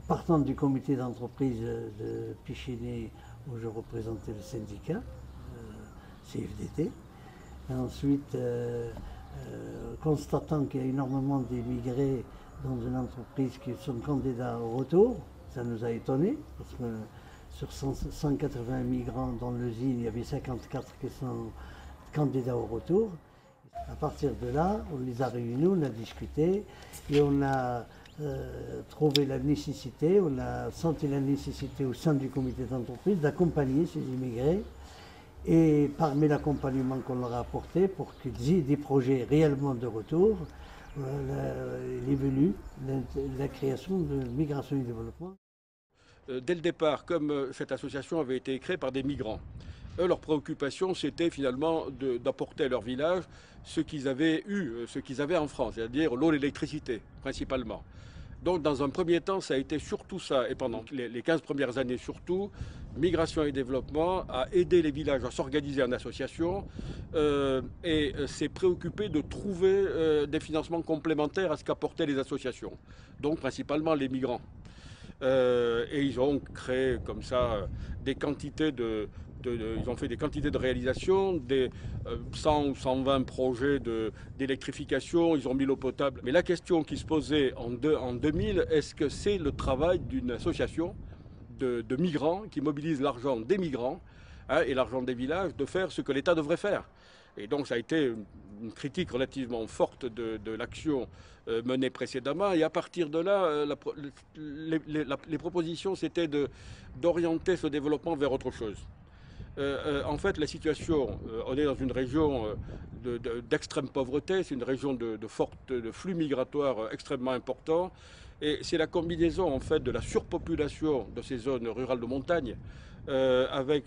partant du comité d'entreprise de Pichéné, où je représentais le syndicat, CFDT. Et ensuite, constatant qu'il y a énormément d'immigrés dans une entreprise qui sont candidats au retour, ça nous a étonnés, parce que sur 180 migrants dans l'usine, il y avait 54 qui sont candidats au retour. À partir de là, on les a réunis, on a discuté et on a trouvé la nécessité, on a senti la nécessité au sein du comité d'entreprise d'accompagner ces immigrés. Et parmi l'accompagnement qu'on leur a apporté pour qu'ils aient des projets réellement de retour, il est venu la création de Migration et Développement. Dès le départ, comme cette association avait été créée par des migrants, eux, leur préoccupation, c'était finalement d'apporter à leur village ce qu'ils avaient eu, ce qu'ils avaient en France, c'est-à-dire l'eau et l'électricité, principalement. Donc, dans un premier temps, ça a été surtout ça, et pendant les 15 premières années surtout, Migration et Développement a aidé les villages à s'organiser en association et s'est préoccupé de trouver des financements complémentaires à ce qu'apportaient les associations, donc principalement les migrants. Et ils ont créé comme ça des quantités ils ont fait des quantités de réalisations, des 100 ou 120 projets d'électrification, ils ont mis l'eau potable. Mais la question qui se posait en 2000, est-ce que c'est le travail d'une association de migrants qui mobilise l'argent des migrants et l'argent des villages de faire ce que l'État devrait faire? Et donc ça a été une critique relativement forte de l'action menée précédemment. Et à partir de là, les propositions, c'était d'orienter ce développement vers autre chose. En fait, la situation, on est dans une région d'extrême pauvreté, c'est une région de flux migratoires extrêmement importants. Et c'est la combinaison en fait de la surpopulation de ces zones rurales de montagne avec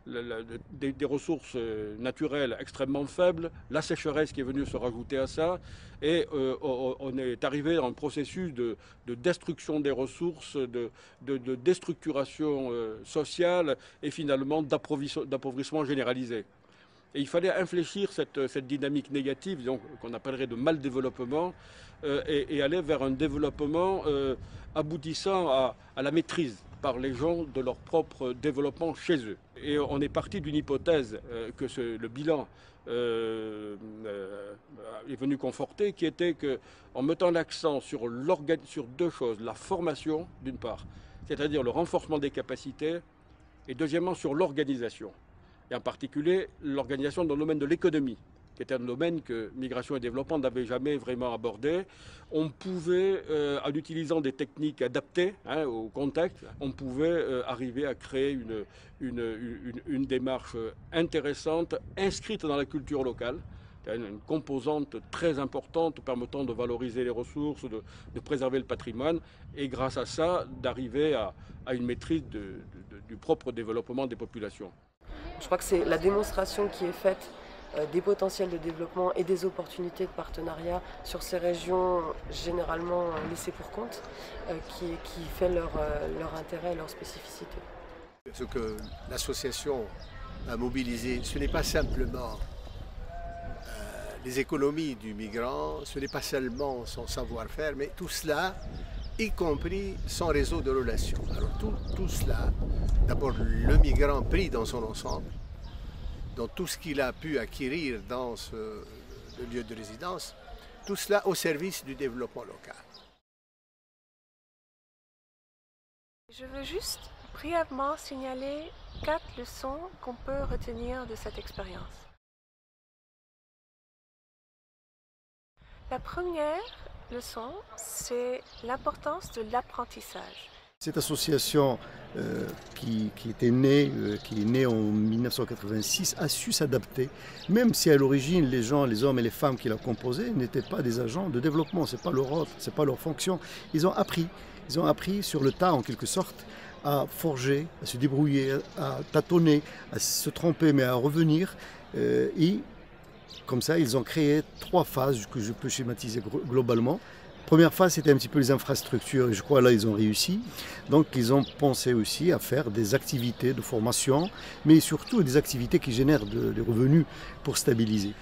des ressources naturelles extrêmement faibles, la sécheresse qui est venue se rajouter à ça, et on est arrivé dans un processus de destruction des ressources, de déstructuration sociale et finalement d'appauvrissement généralisé. Et il fallait infléchir cette dynamique négative, qu'on appellerait de mal-développement, et aller vers un développement aboutissant à la maîtrise par les gens de leur propre développement chez eux. Et on est parti d'une hypothèse que le bilan est venu conforter, qui était qu'en mettant l'accent sur deux choses, la formation d'une part, c'est-à-dire le renforcement des capacités, et deuxièmement sur l'organisation, et en particulier l'organisation dans le domaine de l'économie, qui était un domaine que Migration et Développement n'avait jamais vraiment abordé. On pouvait, en utilisant des techniques adaptées au contexte, on pouvait arriver à créer une démarche intéressante, inscrite dans la culture locale, une composante très importante permettant de valoriser les ressources, de préserver le patrimoine, et grâce à ça, d'arriver à une maîtrise du propre développement des populations. Je crois que c'est la démonstration qui est faite des potentiels de développement et des opportunités de partenariat sur ces régions généralement laissées pour compte qui fait leur intérêt et leur spécificité. Ce que l'association a mobilisé, ce n'est pas simplement les économies du migrant, ce n'est pas seulement son savoir-faire, mais tout cela, y compris son réseau de relations. Alors tout cela, d'abord le migrant pris dans son ensemble, dans tout ce qu'il a pu acquérir dans le lieu de résidence, tout cela au service du développement local. Je veux juste brièvement signaler 4 leçons qu'on peut retenir de cette expérience. La première leçon, c'est l'importance de l'apprentissage. Cette association qui est née en 1986 a su s'adapter, même si à l'origine les hommes et les femmes qui la composaient n'étaient pas des agents de développement, ce n'est pas leur rôle, ce n'est pas leur fonction. Ils ont appris sur le tas en quelque sorte à forger, à se débrouiller, à tâtonner, à se tromper mais à revenir. Et comme ça, ils ont créé 3 phases que je peux schématiser globalement. Première phase, c'était un petit peu les infrastructures, et je crois là, ils ont réussi. Donc, ils ont pensé aussi à faire des activités de formation, mais surtout des activités qui génèrent des revenus pour stabiliser.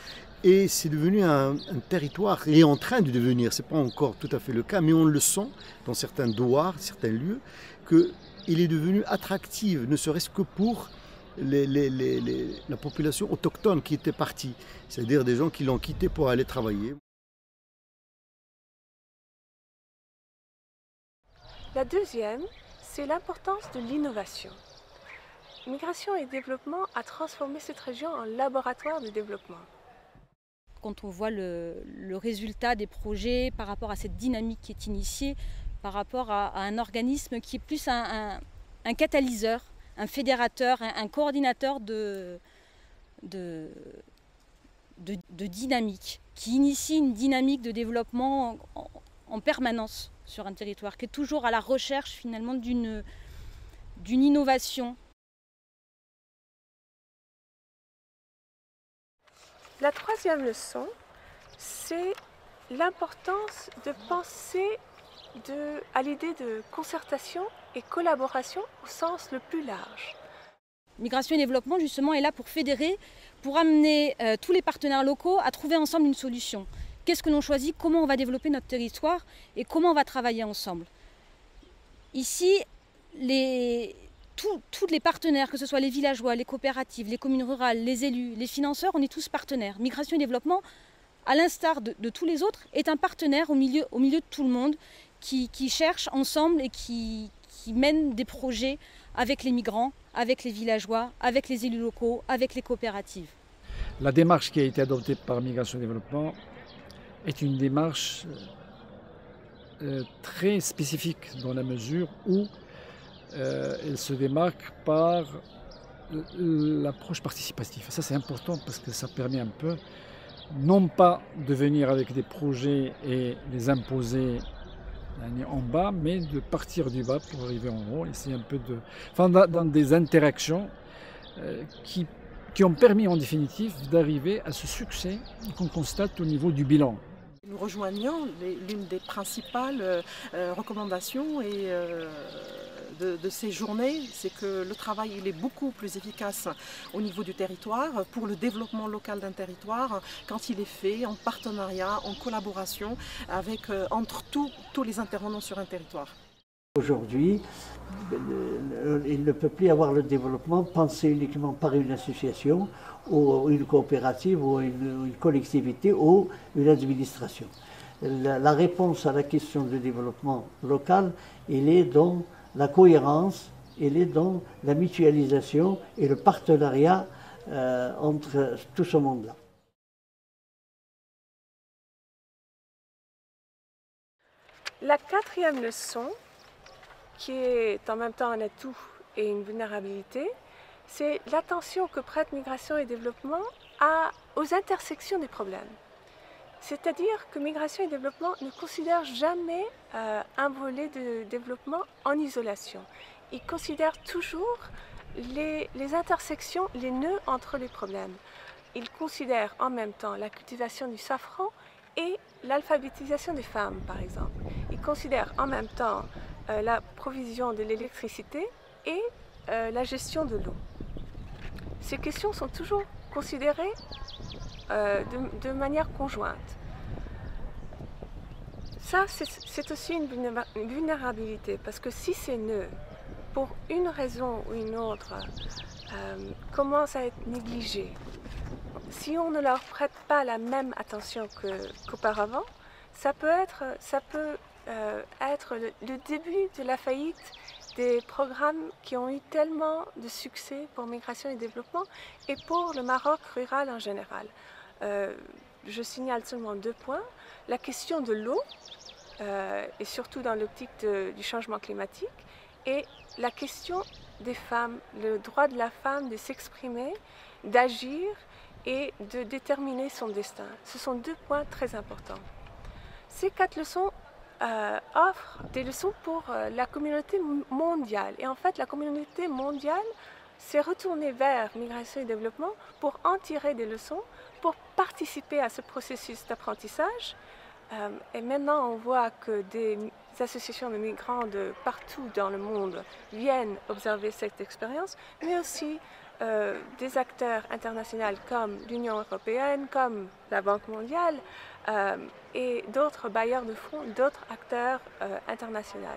Et c'est devenu un territoire, et est en train de devenir, ce n'est pas encore tout à fait le cas, mais on le sent dans certains douars, certains lieux, qu'il est devenu attractif, ne serait-ce que pour la population autochtone qui était partie, c'est-à-dire des gens qui l'ont quitté pour aller travailler. La deuxième, c'est l'importance de l'innovation. Migration et développement a transformé cette région en laboratoire de développement. Quand on voit le résultat des projets par rapport à cette dynamique qui est initiée, par rapport à un organisme qui est plus un catalyseur, un fédérateur, un coordinateur de dynamique, qui initie une dynamique de développement en permanence sur un territoire, qui est toujours à la recherche finalement d'une innovation. La troisième leçon, c'est l'importance de penser à l'idée de concertation et collaboration au sens le plus large. Migration et développement, justement, est là pour fédérer, pour amener tous les partenaires locaux à trouver ensemble une solution. Qu'est-ce que l'on choisit, comment on va développer notre territoire et comment on va travailler ensemble. Ici, tous les partenaires, que ce soit les villageois, les coopératives, les communes rurales, les élus, les financeurs, on est tous partenaires. Migration et développement, à l'instar de tous les autres, est un partenaire au milieu de tout le monde qui cherche ensemble et qui mène des projets avec les migrants, avec les villageois, avec les élus locaux, avec les coopératives. La démarche qui a été adoptée par Migration et Développement est une démarche très spécifique dans la mesure où elle se démarque par l'approche participative. Ça c'est important parce que ça permet un peu, non pas de venir avec des projets et les imposer en bas, mais de partir du bas pour arriver en haut. Et c'est un peu dans des interactions qui ont permis en définitive d'arriver à ce succès qu'on constate au niveau du bilan. Nous rejoignons l'une des principales recommandations de ces journées, c'est que le travail il est beaucoup plus efficace au niveau du territoire pour le développement local d'un territoire quand il est fait en partenariat, en collaboration avec entre tous les intervenants sur un territoire. Aujourd'hui, il ne peut plus y avoir le développement pensé uniquement par une association ou une coopérative ou une collectivité ou une administration. La réponse à la question du développement local, elle est dans la cohérence, elle est dans la mutualisation et le partenariat entre tout ce monde-là. La quatrième leçon, qui est en même temps un atout et une vulnérabilité, c'est l'attention que prête Migration et Développement aux intersections des problèmes. C'est-à-dire que Migration et Développement ne considère jamais un volet de développement en isolation. Il considère toujours les intersections, les nœuds entre les problèmes. Il considère en même temps la cultivation du safran et l'alphabétisation des femmes, par exemple. Il considère en même temps la provision de l'électricité et la gestion de l'eau. Ces questions sont toujours considérées de manière conjointe. Ça, c'est aussi une vulnérabilité, parce que si ces nœuds, pour une raison ou une autre, commencent à être négligés, si on ne leur prête pas la même attention qu'auparavant, ça peut être le début de la faillite des programmes qui ont eu tellement de succès pour Migration et Développement et pour le Maroc rural en général. Je signale seulement 2 points. La question de l'eau, et surtout dans l'optique du changement climatique, et la question des femmes, le droit de la femme de s'exprimer, d'agir et de déterminer son destin. Ce sont 2 points très importants. Ces 4 leçons offrent des leçons pour la communauté mondiale. Et en fait, la communauté mondiale s'est retournée vers Migration et Développement pour en tirer des leçons, pour participer à ce processus d'apprentissage. Et maintenant, on voit que des associations de migrants de partout dans le monde viennent observer cette expérience, mais aussi des acteurs internationaux comme l'Union européenne, comme la Banque mondiale et d'autres bailleurs de fonds, d'autres acteurs internationaux.